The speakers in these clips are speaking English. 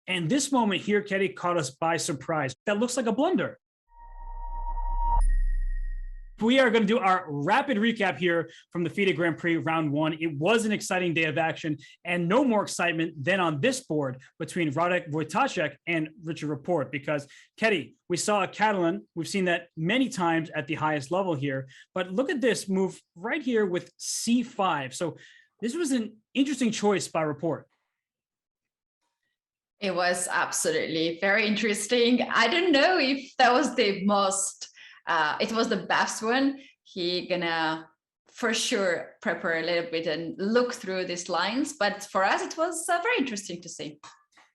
And this moment here, Keti, caught us by surprise. That looks like a blunder. We are going to do our rapid recap here from the FIDE Grand Prix round one. It was an exciting day of action and no more excitement than on this board between Wojtaszek and Richard Rapport, because Keti, we saw a Catalan. We've seen that many times at the highest level here, but look at this move right here with C5. So this was an interesting choice by Rapport. It was absolutely very interesting. I don't know if that was the most it was the best one. He gonna for sure prepare a little bit and look through these lines, but for us it was very interesting to see.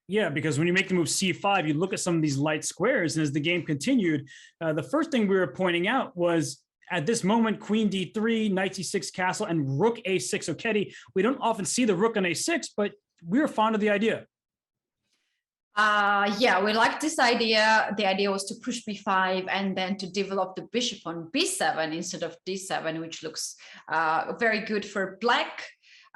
Yeah, because when you make the move C5, you look at some of these light squares, and as the game continued, the first thing we were pointing out was at this moment, Queen D3, Knight C6 castle, and Rook A6. So Keti, we don't often see the Rook on A6, but we were fond of the idea. Yeah, we liked this idea. The idea was to push b5 and then to develop the bishop on b7 instead of d7, which looks very good for black.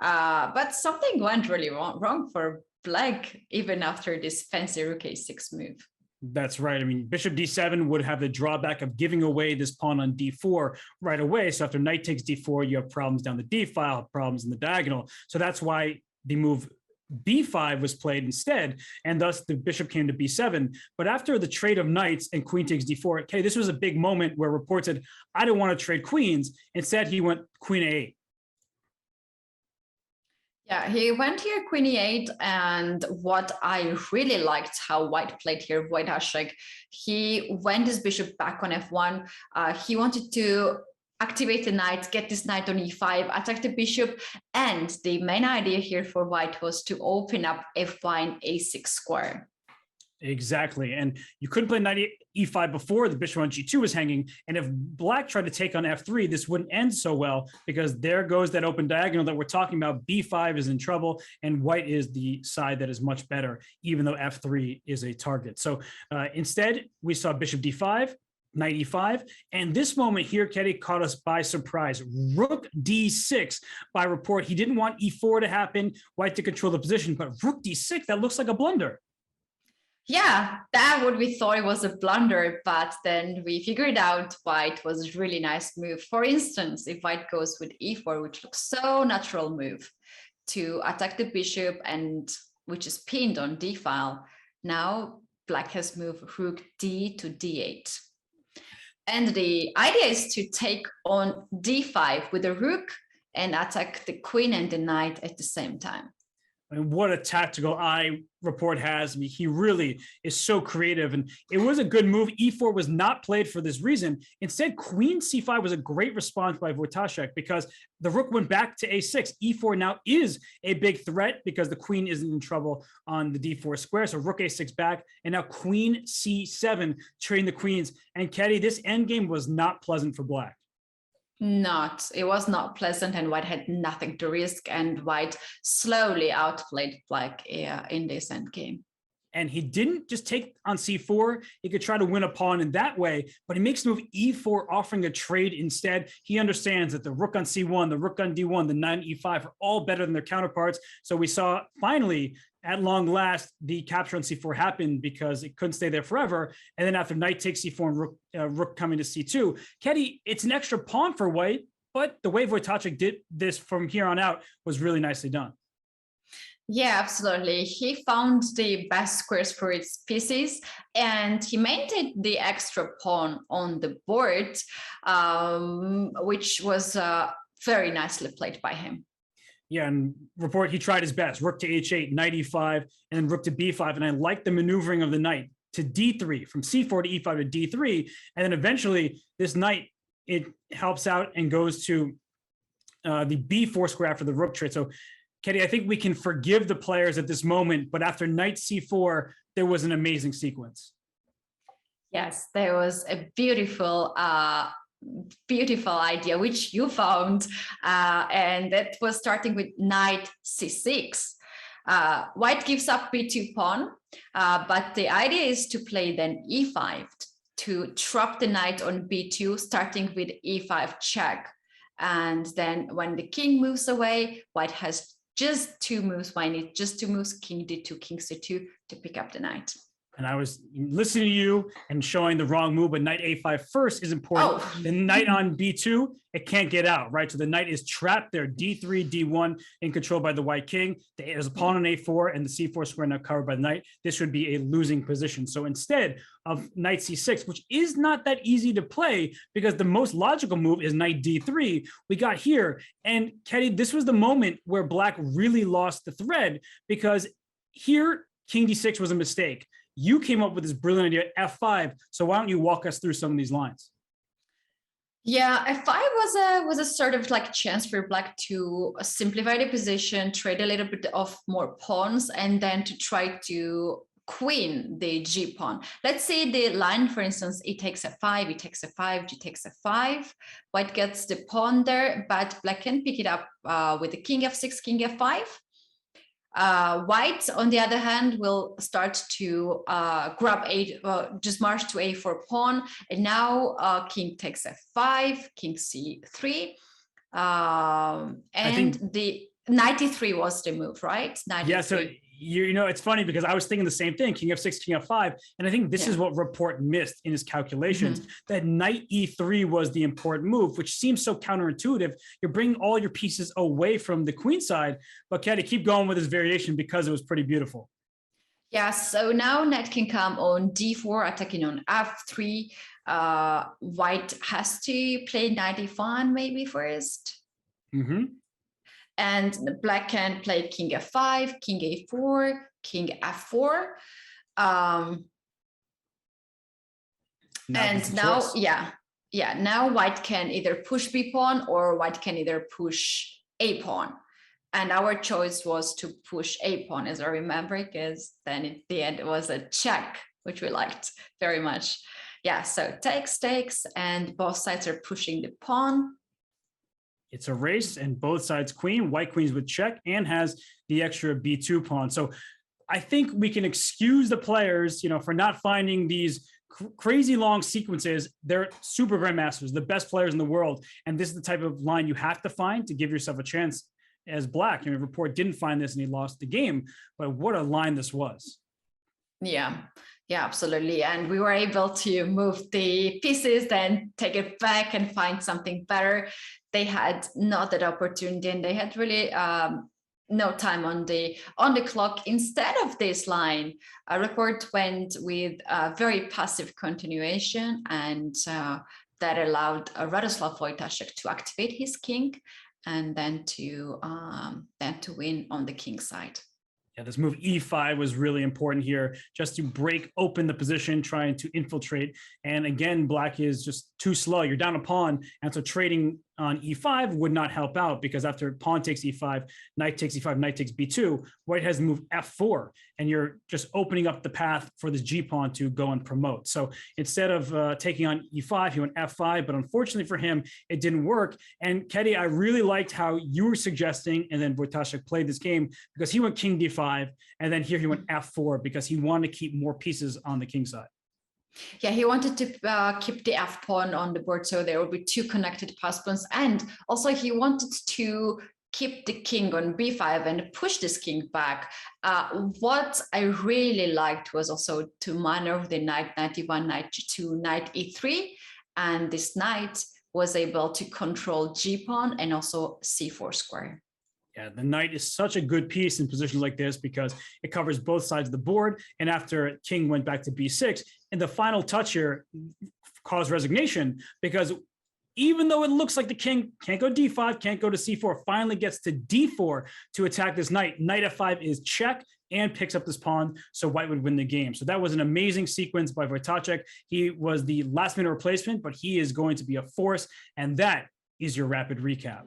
But something went really wrong for black, even after this fancy rook a6 move. That's right. I mean, bishop d7 would have the drawback of giving away this pawn on d4 right away. So after knight takes d4, you have problems down the d file, problems in the diagonal. So that's why the move b5 was played instead, and thus the bishop came to b7. But after the trade of knights and queen takes d4, okay, this was a big moment where Rapport said, I don't want to trade queens. Instead, he went queen a8. Yeah, he went here queen e8, and what I really liked how white played here, Wojtaszek, he went his bishop back on f1. He wanted to activate the knight, get this knight on e5, attack the bishop, and the main idea here for white was to open up f1 a6 square. Exactly, and you couldn't play knight e5 before the bishop on g2 was hanging, and if black tried to take on f3, this wouldn't end so well, because there goes that open diagonal that we're talking about. b5 is in trouble, and white is the side that is much better, even though f3 is a target. So instead, we saw bishop d5, knight e5, and this moment here, Keti, caught us by surprise. Rook d6 by Rapport. He didn't want e4 to happen, white to control the position, but rook d6, that looks like a blunder. Yeah, that what we thought it was a blunder, but then we figured out white was a really nice move. For instance, if white goes with e4, which looks so natural move to attack the bishop, and which is pinned on d file, now black has moved rook d to d8. And the idea is to take on d5 with the rook and attack the queen and the knight at the same time. And what a tactical eye Rapport has. I mean, he really is so creative, and it was a good move. e4 was not played for this reason. Instead, queen c5 was a great response by Wojtaszek, because the rook went back to a6. e4 now is a big threat because the queen isn't in trouble on the d4 square. So rook a6 back, and now queen c7, trading the queens. And Keti, this endgame was not pleasant for black. It was not pleasant, and white had nothing to risk, and white slowly outplayed black in this endgame. And he didn't just take on c4. He could try to win a pawn in that way, but he makes the move e4, offering a trade instead. He understands that the rook on c1, the rook on d1, the knight on e5 are all better than their counterparts. So we saw finally, at long last, the capture on c4 happened, because it couldn't stay there forever. And then after knight takes c4 and rook coming to c2, Keti, it's an extra pawn for white, but the way Wojtaszek did this from here on out was really nicely done. Yeah, absolutely. He found the best squares for its pieces, and he maintained the extra pawn on the board, which was very nicely played by him. Yeah, and Rapport, he tried his best. Rook to h8, knight e5, and then rook to b5. And I like the maneuvering of the knight to d3, from c4 to e5 to d3. And then eventually this knight, it helps out and goes to the b4 square after the rook trade. So Keti, I think we can forgive the players at this moment, but after knight c4, there was an amazing sequence. Yes, there was a beautiful idea which you found, and that was starting with knight c6. White gives up b2 pawn, but the idea is to play then e5 to trap the knight on b2, starting with e5 check. And then when the king moves away, white has just 2 moves, white needs just 2 moves, king d2, king c2 to pick up the knight. And I was listening to you and showing the wrong move, but knight a5 first is important. Oh. The knight on b2, it can't get out, right? So the knight is trapped there, d3, d1, in control by the white king. There's a pawn on a4 and the c4 square now covered by the knight. This would be a losing position. So instead of knight c6, which is not that easy to play because the most logical move is knight d3, we got here. And Keti, this was the moment where black really lost the thread because here, king d6 was a mistake. You came up with this brilliant idea, f5. So why don't you walk us through some of these lines? Yeah, f5 was a sort of like chance for black to simplify the position, trade a little bit of more pawns, and then to try to queen the g pawn. Let's say the line, for instance, e takes f5, e takes f5, g takes f5. White gets the pawn there, but black can pick it up with the king f6, king f5. White, on the other hand, will start to grab just march to a4 pawn, and now king takes f5, king c3, and the knight e3 was the move, right? Yeah, so you know, it's funny because I was thinking the same thing, king f6, king f5, and I think this is what Rapport missed in his calculations, that knight e3 was the important move, which seems so counterintuitive. You're bringing all your pieces away from the queen side, but Keti, keep going with this variation because it was pretty beautiful. Yeah, so now knight can come on d4, attacking on f3. White has to play knight e5 maybe first. And black can play king f5, king a4, king f4. And now, now white can either push b pawn or white can either push a pawn. And our choice was to push a pawn, as I remember, because then at the end it was a check, which we liked very much. Yeah, so takes, and both sides are pushing the pawn. It's a race and both sides queen, white queens with check and has the extra b2 pawn. So I think we can excuse the players, you know, for not finding these crazy long sequences. They're super grandmasters, the best players in the world. And this is the type of line you have to find to give yourself a chance as black. I mean, Rapport didn't find this and he lost the game, but what a line this was. Yeah, absolutely. And we were able to move the pieces, then take it back and find something better. They had not that opportunity, and they had really no time on the clock. Instead of this line, Rapport went with a very passive continuation, and that allowed Radosław Wojtaszek to activate his king, and then to win on the king side. Yeah, this move e5 was really important here, just to break open the position, trying to infiltrate. And again, black is just too slow. You're down a pawn, and so trading on e5 would not help out, because after pawn takes e5, knight takes e5, knight takes b2, white has the move f4, and you're just opening up the path for this g pawn to go and promote. So instead of taking on e5, he went f5, but unfortunately for him, it didn't work. And Keti, I really liked how you were suggesting, and then Wojtaszek played this game, because he went king d5, and then here he went f4, because he wanted to keep more pieces on the king side. Yeah, he wanted to keep the f pawn on the board, so there would be 2 connected pass pawns, and also he wanted to keep the king on b5 and push this king back. What I really liked was also to maneuver the knight, knight e1, knight g2, knight e3, and this knight was able to control g pawn and also c4 square. Yeah, the knight is such a good piece in positions like this because it covers both sides of the board. And after king went back to b6, and the final touch here caused resignation, because even though it looks like the king can't go d5, can't go to c4, finally gets to d4 to attack this knight. Knight f5 is check and picks up this pawn, so white would win the game. So that was an amazing sequence by Wojtaszek. He was the last minute replacement, but he is going to be a force. And that is your rapid recap.